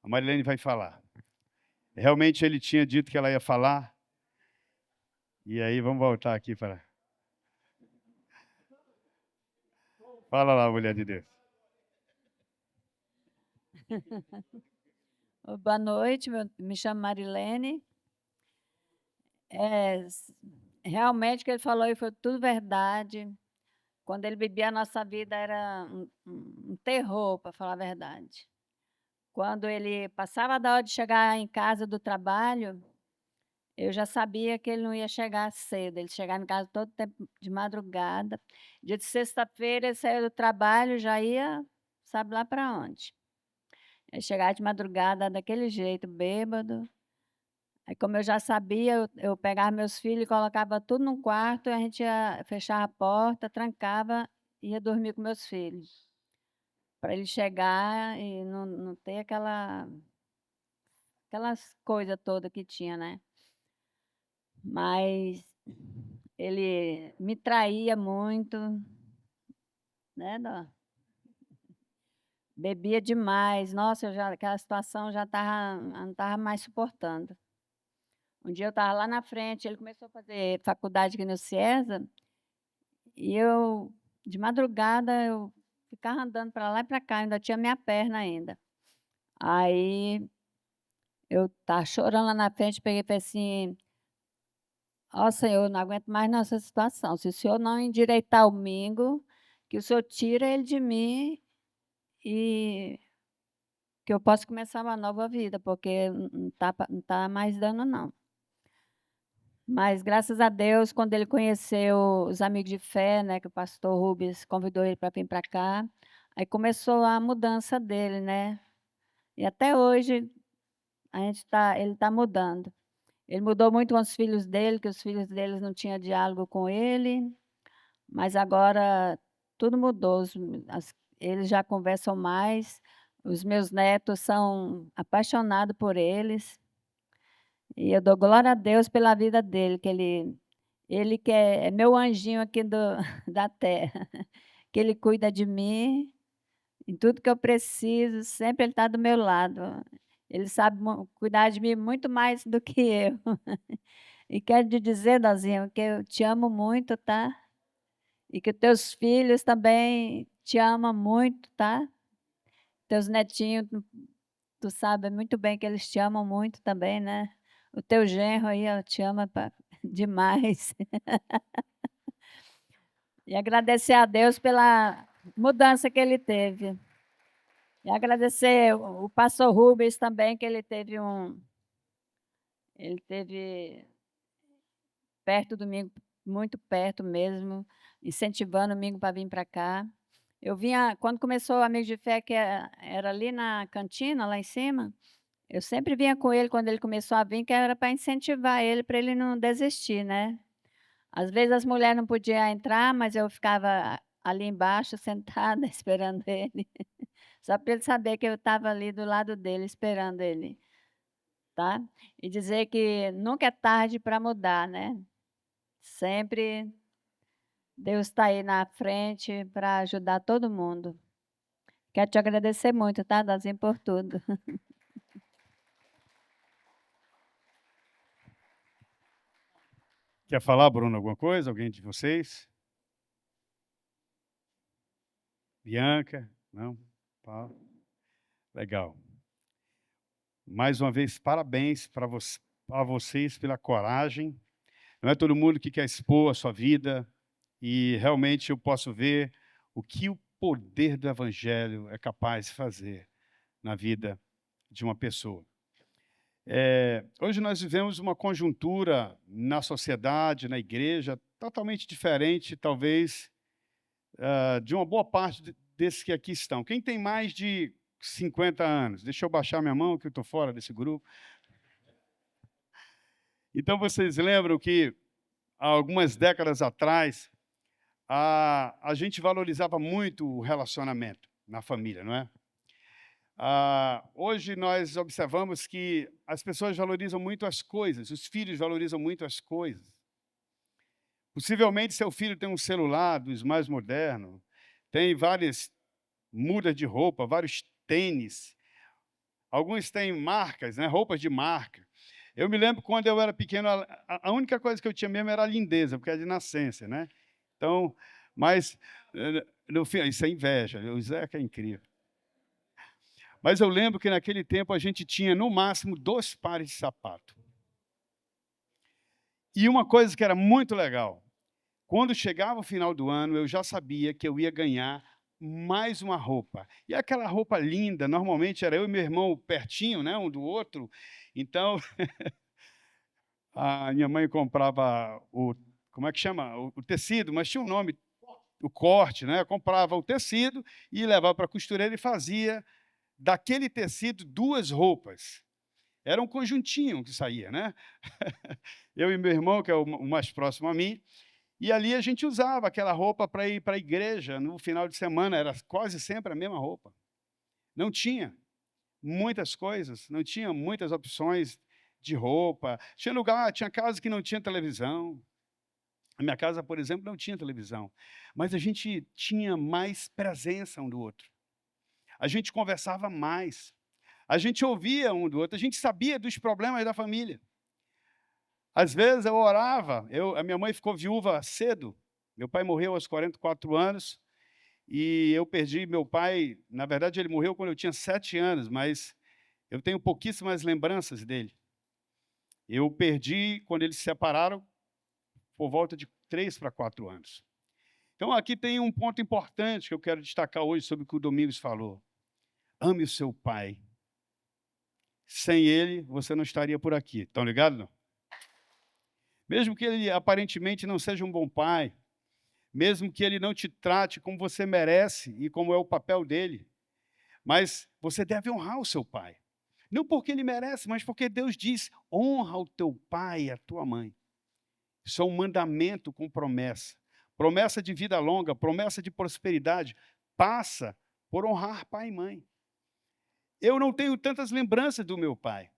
A Marilene vai falar. Realmente ele tinha dito que ela ia falar. E aí vamos voltar aqui para... Fala lá, mulher de Deus. Boa noite, me chamo Marilene. Realmente o que ele falou aí foi tudo verdade. Quando ele bebia, a nossa vida era um terror, para falar a verdade. Quando ele passava da hora de chegar em casa do trabalho, eu já sabia que ele não ia chegar cedo. Ele chegava em casa todo tempo de madrugada. Dia de sexta-feira, ele saía do trabalho, já ia, sabe lá para onde. Ele chegava de madrugada daquele jeito, bêbado. Aí, como eu já sabia, eu pegava meus filhos e colocava tudo num quarto, e a gente fechava a porta, trancava e ia dormir com meus filhos. Para ele chegar e não ter aquelas coisas todas que tinha, né? mas ele me traía muito, né, bebia demais. Nossa, aquela situação não estava mais suportando. Um dia eu estava lá na frente, ele começou a fazer faculdade aqui no CIESA, e eu, de madrugada, eu ficava andando para lá e para cá, ainda tinha minha perna ainda. Aí eu estava chorando lá na frente, peguei e falei assim: ó Senhor, eu não aguento mais nessa situação. Se o Senhor não endireitar o mingo, que o Senhor tira ele de mim e que eu possa começar uma nova vida, porque não tá mais dando, não. Mas, graças a Deus, quando ele conheceu os amigos de fé, né, que o pastor Rubens convidou ele para vir para cá, aí começou a mudança dele, né? E até hoje ele está mudando. Ele mudou muito com os filhos dele, que os filhos deles não tinham diálogo com ele, mas agora tudo mudou. Eles já conversam mais, os meus netos são apaixonados por eles. E eu dou glória a Deus pela vida dele, que ele que é meu anjinho aqui da terra, que ele cuida de mim, em tudo que eu preciso, sempre ele está do meu lado. Ele sabe cuidar de mim muito mais do que eu. E quero te dizer, Dazinho, que eu te amo muito, tá? E que teus filhos também te amam muito, tá? Teus netinhos, tu sabe muito bem que eles te amam muito também, né? O teu genro aí, ó, te ama demais. E agradecer a Deus pela mudança que ele teve. E agradecer o pastor Rubens também, que ele teve perto do domingo, muito perto mesmo, incentivando o domingo para vir para cá. Eu vinha, quando começou o Amigo de Fé, que era ali na cantina, lá em cima, eu sempre vinha com ele quando ele começou a vir, que era para incentivar ele, para ele não desistir, né? Às vezes as mulheres não podiam entrar, mas eu ficava ali embaixo, sentada, esperando ele, só para ele saber que eu estava ali do lado dele, esperando ele, tá? E dizer que nunca é tarde para mudar, né? Sempre Deus está aí na frente para ajudar todo mundo. Quero te agradecer muito, tá, Dazinho, por tudo. Quer falar, Bruno, alguma coisa? Alguém de vocês? Bianca? Não? Paulo? Legal. Mais uma vez, parabéns para vocês pela coragem. Não é todo mundo que quer expor a sua vida, e realmente eu posso ver o que o poder do Evangelho é capaz de fazer na vida de uma pessoa. Hoje nós vivemos uma conjuntura na sociedade, na igreja, totalmente diferente, talvez, de uma boa parte desses que aqui estão. Quem tem mais de 50 anos? Deixa eu baixar minha mão, que eu estou fora desse grupo. Então, vocês lembram que, há algumas décadas atrás, a gente valorizava muito o relacionamento na família, não é? Hoje nós observamos que as pessoas valorizam muito as coisas, os filhos valorizam muito as coisas. Possivelmente seu filho tem um celular dos mais modernos, tem várias mudas de roupa, vários tênis, alguns têm marcas, né, roupas de marca. Eu me lembro quando eu era pequeno, a única coisa que eu tinha mesmo era a lindeza, porque é de nascença, né? Então, mas no fim, isso é inveja, o Zeca é incrível. Mas eu lembro que naquele tempo a gente tinha no máximo 2 pares de sapato. E uma coisa que era muito legal, quando chegava o final do ano, eu já sabia que eu ia ganhar mais uma roupa. E aquela roupa linda, normalmente era eu e meu irmão pertinho, né, um do outro. Então, a minha mãe comprava como é que chama? O tecido, mas tinha um nome, o corte, né? Eu comprava o tecido e levava para a costureira e fazia daquele tecido 2 roupas. Era um conjuntinho que saía, né? Eu e meu irmão, que é o mais próximo a mim, e ali a gente usava aquela roupa para ir para a igreja no final de semana, era quase sempre a mesma roupa. Não tinha muitas coisas, não tinha muitas opções de roupa. Tinha casa que não tinha televisão. A minha casa, por exemplo, não tinha televisão. Mas a gente tinha mais presença um do outro. A gente conversava mais. A gente ouvia um do outro. A gente sabia dos problemas da família. Às vezes eu orava. A minha mãe ficou viúva cedo. Meu pai morreu aos 44 anos. E eu perdi meu pai. Na verdade, ele morreu quando eu tinha 7 anos, mas eu tenho pouquíssimas lembranças dele. Eu perdi quando eles se separaram, por volta de 3 para 4 anos. Então, aqui tem um ponto importante que eu quero destacar hoje sobre o que o Domingos falou. Ame o seu pai. Sem ele, você não estaria por aqui. Estão ligados, não? Mesmo que ele aparentemente não seja um bom pai, mesmo que ele não te trate como você merece e como é o papel dele, mas você deve honrar o seu pai. Não porque ele merece, mas porque Deus diz, honra o teu pai e a tua mãe. Isso é um mandamento com promessa. Promessa de vida longa, promessa de prosperidade, passa por honrar pai e mãe. Eu não tenho tantas lembranças do meu pai,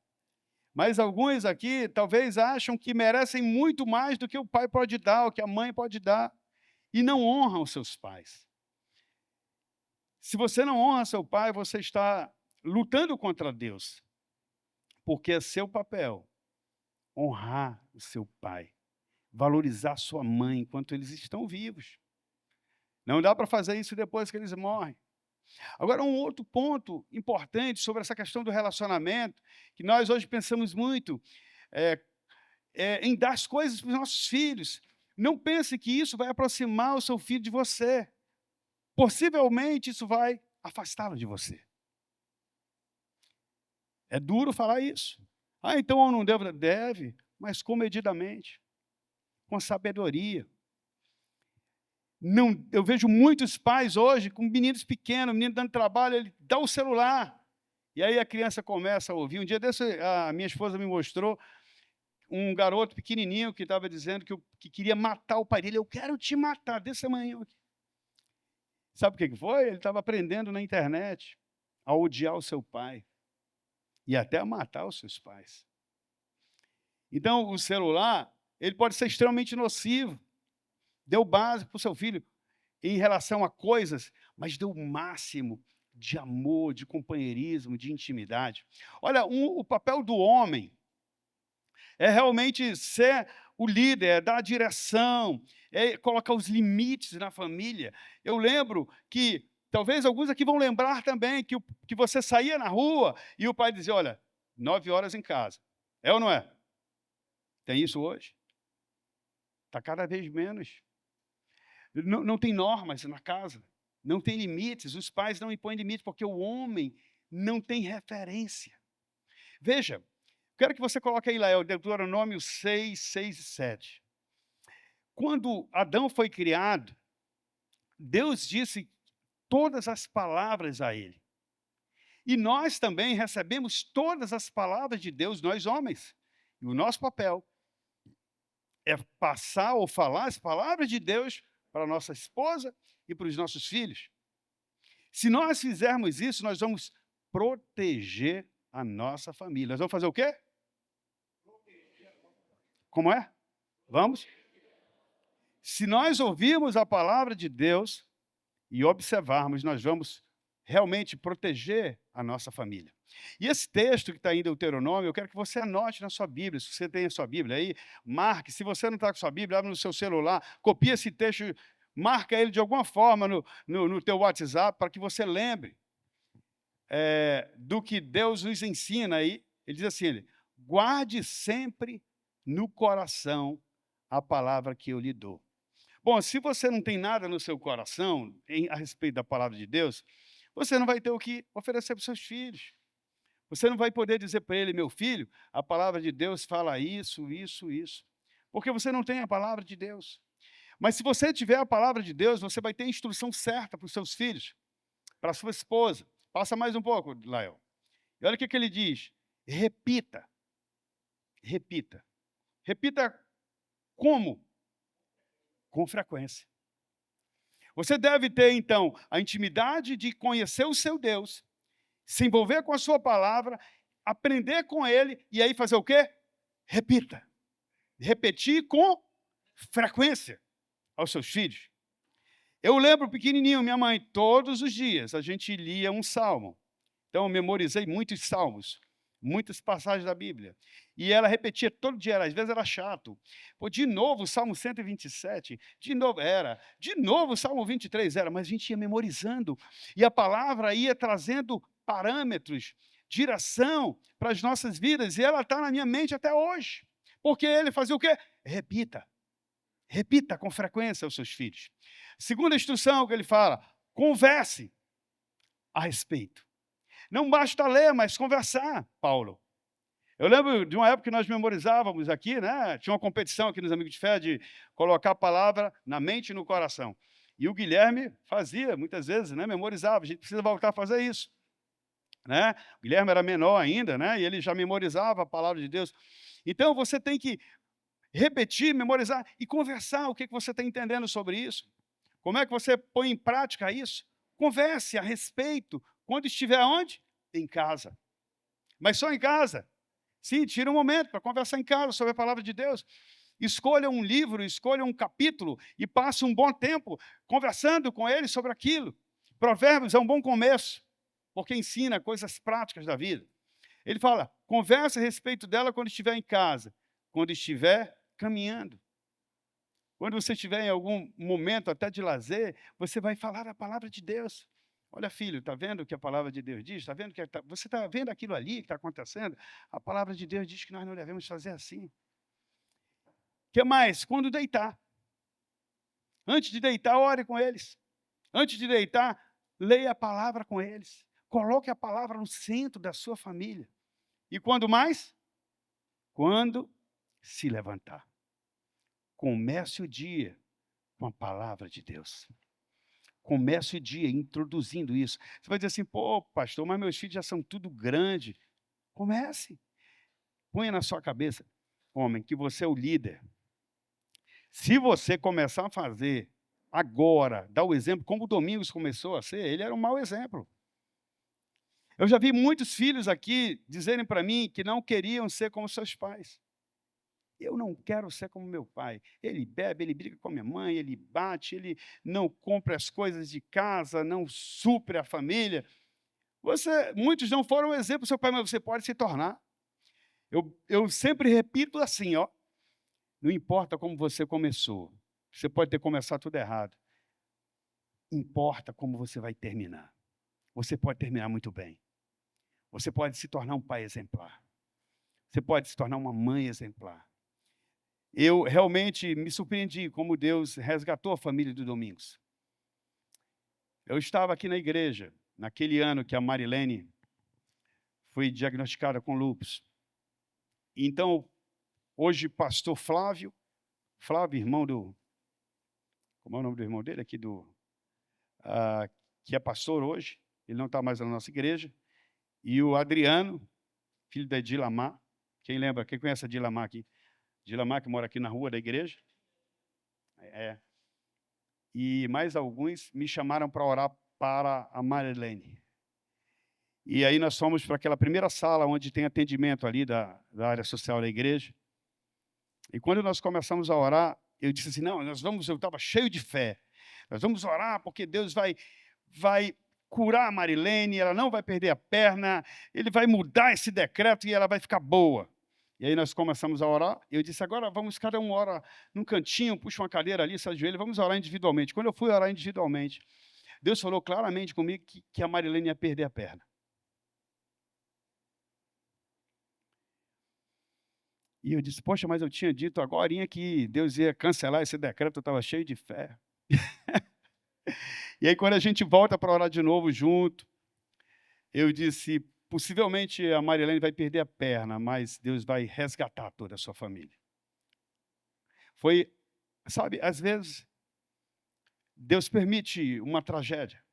mas alguns aqui talvez acham que merecem muito mais do que o pai pode dar, o que a mãe pode dar, e não honram os seus pais. Se você não honra seu pai, você está lutando contra Deus, porque é seu papel honrar o seu pai, valorizar sua mãe enquanto eles estão vivos. Não dá para fazer isso depois que eles morrem. Agora, um outro ponto importante sobre essa questão do relacionamento, que nós hoje pensamos muito em dar as coisas para os nossos filhos. Não pense que isso vai aproximar o seu filho de você. Possivelmente, isso vai afastá-lo de você. É duro falar isso. Então eu não devo? Deve, mas comedidamente, com sabedoria. Não, eu vejo muitos pais hoje com meninos pequenos, menino dando trabalho, ele dá o celular. E aí a criança começa a ouvir. Um dia desse, a minha esposa me mostrou um garoto pequenininho que estava dizendo que queria matar o pai dele. Eu quero te matar, desse tamanho. Sabe o que foi? Ele estava aprendendo na internet a odiar o seu pai e até a matar os seus pais. Então, o celular, ele pode ser extremamente nocivo. Deu básico para o seu filho em relação a coisas, mas deu o máximo de amor, de companheirismo, de intimidade. Olha, o papel do homem é realmente ser o líder, é dar a direção, é colocar os limites na família. Eu lembro que, talvez alguns aqui vão lembrar também, que você saía na rua e o pai dizia, olha, 9 horas em casa. É ou não é? Tem isso hoje? Está cada vez menos. Não tem normas na casa, não tem limites, os pais não impõem limites, porque o homem não tem referência. Veja, quero que você coloque aí, Lael, Deuteronômio 6, 6 e 7. Quando Adão foi criado, Deus disse todas as palavras a ele. E nós também recebemos todas as palavras de Deus, nós homens. E o nosso papel é passar ou falar as palavras de Deus para a nossa esposa e para os nossos filhos. Se nós fizermos isso, nós vamos proteger a nossa família. Nós vamos fazer o quê? Como é? Vamos? Se nós ouvirmos a palavra de Deus e observarmos, nós vamos realmente proteger a nossa família. E esse texto que está em Deuteronômio, eu quero que você anote na sua Bíblia. Se você tem a sua Bíblia aí, marque. Se você não está com a sua Bíblia, abre no seu celular, copia esse texto, marca ele de alguma forma no teu WhatsApp, para que você lembre do que Deus nos ensina aí. Ele diz assim, guarde sempre no coração a palavra que eu lhe dou. Bom, se você não tem nada no seu coração a respeito da palavra de Deus, você não vai ter o que oferecer para os seus filhos. Você não vai poder dizer para ele, meu filho, a palavra de Deus fala isso, isso, isso. Porque você não tem a palavra de Deus. Mas se você tiver a palavra de Deus, você vai ter a instrução certa para os seus filhos, para a sua esposa. Passa mais um pouco, Lael. E olha o que ele diz. Repita. Repita. Repita como? Com frequência. Você deve ter, então, a intimidade de conhecer o seu Deus, se envolver com a sua palavra, aprender com ele e aí fazer o quê? Repita. Repetir com frequência aos seus filhos. Eu lembro pequenininho, minha mãe, todos os dias a gente lia um salmo. Então eu memorizei muitos salmos, muitas passagens da Bíblia. E ela repetia todo dia, às vezes era chato. Pô, de novo o Salmo 127, de novo o Salmo 23 era, mas a gente ia memorizando. E a palavra ia trazendo parâmetros, direção para as nossas vidas. E ela está na minha mente até hoje. Porque ele fazia o quê? Repita. Repita com frequência aos seus filhos. Segunda instrução que ele fala, converse a respeito. Não basta ler, mas conversar, Paulo. Eu lembro de uma época que nós memorizávamos aqui, né? Tinha uma competição aqui nos Amigos de Fé de colocar a palavra na mente e no coração. E o Guilherme fazia, muitas vezes, né? Memorizava. A gente precisa voltar a fazer isso. Né? O Guilherme era menor ainda, né? E ele já memorizava a palavra de Deus. Então, você tem que repetir, memorizar e conversar o que você está entendendo sobre isso. Como é que você põe em prática isso? Converse a respeito. Quando estiver onde? Em casa. Mas só em casa. Sim, tira um momento para conversar em casa sobre a palavra de Deus. Escolha um livro, escolha um capítulo e passe um bom tempo conversando com ele sobre aquilo. Provérbios é um bom começo, porque ensina coisas práticas da vida. Ele fala, converse a respeito dela quando estiver em casa, quando estiver caminhando. Quando você estiver em algum momento até de lazer, você vai falar a palavra de Deus. Olha, filho, está vendo o que a palavra de Deus diz? Você está vendo aquilo ali que está acontecendo? A palavra de Deus diz que nós não devemos fazer assim. O que mais? Quando deitar. Antes de deitar, ore com eles. Antes de deitar, leia a palavra com eles. Coloque a palavra no centro da sua família. E quando mais? Quando se levantar. Comece o dia com a palavra de Deus. Comece o dia introduzindo isso. Você vai dizer assim, pô, pastor, mas meus filhos já são tudo grande. Comece. Ponha na sua cabeça, homem, que você é o líder. Se você começar a fazer agora, dar o exemplo, como o Domingos começou a ser, ele era um mau exemplo. Eu já vi muitos filhos aqui dizerem para mim que não queriam ser como seus pais. Eu não quero ser como meu pai. Ele bebe, ele briga com a minha mãe, ele bate, ele não compra as coisas de casa, não supre a família. Muitos não foram exemplo do seu pai, mas você pode se tornar. Eu sempre repito assim, ó, não importa como você começou, você pode ter começado tudo errado. Importa como você vai terminar. Você pode terminar muito bem. Você pode se tornar um pai exemplar. Você pode se tornar uma mãe exemplar. Eu realmente me surpreendi como Deus resgatou a família do Domingos. Eu estava aqui na igreja, naquele ano que a Marilene foi diagnosticada com lúpus. Então, hoje, pastor Flávio, irmão do... Como é o nome do irmão dele? Aqui que é pastor hoje, ele não está mais na nossa igreja. E o Adriano, filho da Dilamar. Quem lembra? Quem conhece a Dilamar aqui? Dilamar, que mora aqui na rua da igreja. E mais alguns me chamaram para orar para a Marilene. E aí nós fomos para aquela primeira sala onde tem atendimento ali da área social da igreja. E quando nós começamos a orar, eu disse assim, não, eu estava cheio de fé. Nós vamos orar porque Deus vai curar a Marilene, ela não vai perder a perna, ele vai mudar esse decreto e ela vai ficar boa. E aí nós começamos a orar, eu disse, agora vamos, cada um ora num cantinho, puxa uma cadeira ali, se ajoelha, vamos orar individualmente. Quando eu fui orar individualmente, Deus falou claramente comigo que a Marilene ia perder a perna. E eu disse, poxa, mas eu tinha dito agorinha que Deus ia cancelar esse decreto, eu estava cheio de fé. E aí quando a gente volta para orar de novo junto, eu disse, possivelmente a Marilene vai perder a perna, mas Deus vai resgatar toda a sua família. Foi, sabe, às vezes, Deus permite uma tragédia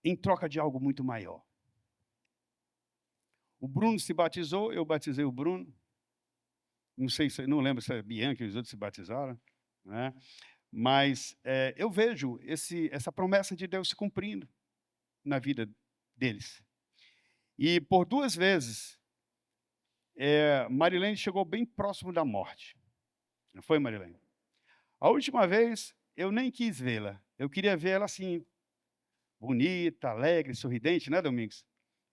em troca de algo muito maior. O Bruno se batizou, eu batizei o Bruno. Não lembro se é Bianca e os outros se batizaram, né? Mas eu vejo essa promessa de Deus se cumprindo na vida deles. E por 2 vezes, Marilene chegou bem próximo da morte. Não foi, Marilene? A última vez, eu nem quis vê-la. Eu queria ver ela assim, bonita, alegre, sorridente, né, Domingos?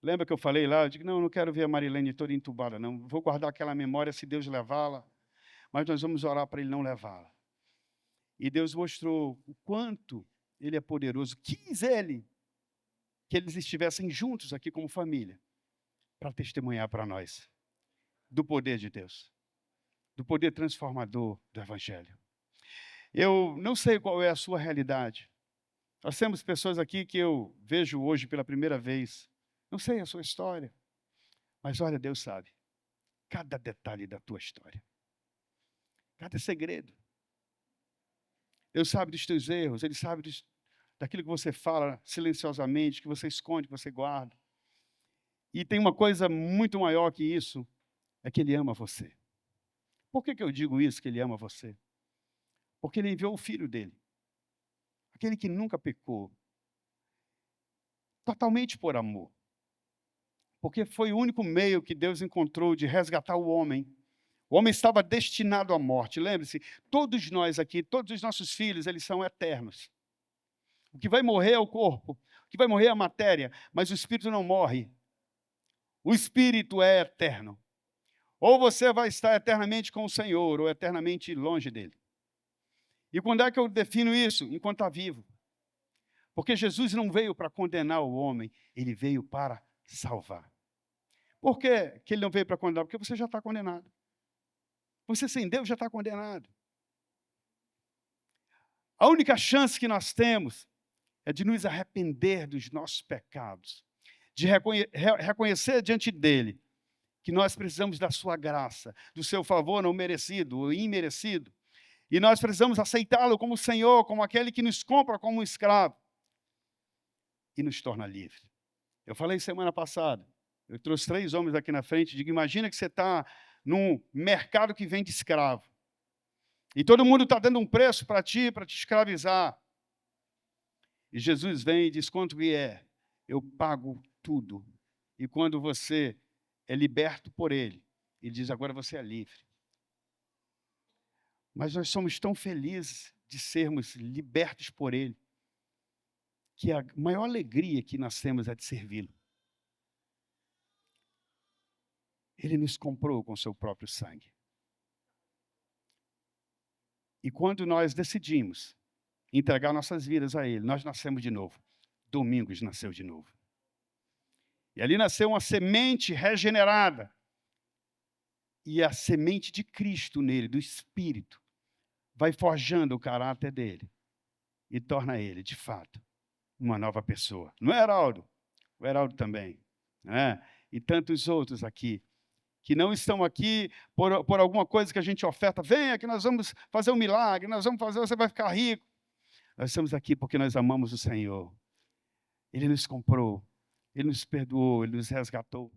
Lembra que eu falei lá? Eu digo, não quero ver a Marilene toda entubada, não. Vou guardar aquela memória se Deus levá-la, mas nós vamos orar para Ele não levá-la. E Deus mostrou o quanto Ele é poderoso. Quis Ele que eles estivessem juntos aqui como família, para testemunhar para nós do poder de Deus, do poder transformador do Evangelho. Eu não sei qual é a sua realidade. Nós temos pessoas aqui que eu vejo hoje pela primeira vez. Não sei a sua história, mas olha, Deus sabe cada detalhe da tua história, cada segredo. Deus sabe dos teus erros, Ele sabe daquilo que você fala silenciosamente, que você esconde, que você guarda. E tem uma coisa muito maior que isso, é que Ele ama você. Por que eu digo isso, que Ele ama você? Porque Ele enviou o Filho dEle, aquele que nunca pecou, totalmente por amor. Porque foi o único meio que Deus encontrou de resgatar o homem. O homem estava destinado à morte. Lembre-se, todos nós aqui, todos os nossos filhos, eles são eternos. O que vai morrer é o corpo, o que vai morrer é a matéria, mas o espírito não morre. O espírito é eterno. Ou você vai estar eternamente com o Senhor, ou eternamente longe dele. E quando é que eu defino isso? Enquanto está vivo. Porque Jesus não veio para condenar o homem, Ele veio para salvar. Por que Ele não veio para condenar? Porque você já está condenado. Você sem Deus já está condenado. A única chance que nós temos é de nos arrepender dos nossos pecados, de reconhecer diante dEle que nós precisamos da sua graça, do seu favor não merecido ou imerecido, e nós precisamos aceitá-lo como Senhor, como aquele que nos compra como um escravo e nos torna livre. Eu falei semana passada, eu trouxe 3 homens aqui na frente, digo, imagina que você está num mercado que vende escravo, e todo mundo está dando um preço para te escravizar. E Jesus vem e diz, quanto que é? Eu pago tudo. E quando você é liberto por Ele, Ele diz, agora você é livre. Mas nós somos tão felizes de sermos libertos por Ele, que a maior alegria que nós temos é de servi-lo. Ele nos comprou com seu próprio sangue. E quando nós decidimos entregar nossas vidas a Ele, nós nascemos de novo. Domingos nasceu de novo. E ali nasceu uma semente regenerada. E a semente de Cristo nele, do Espírito, vai forjando o caráter dele e torna ele, de fato, uma nova pessoa. Não é, Heraldo? O Heraldo também. Né? E tantos outros aqui, que não estão aqui por alguma coisa que a gente oferta. Venha que nós vamos fazer um milagre, nós vamos fazer, você vai ficar rico. Nós estamos aqui porque nós amamos o Senhor. Ele nos comprou, Ele nos perdoou, Ele nos resgatou.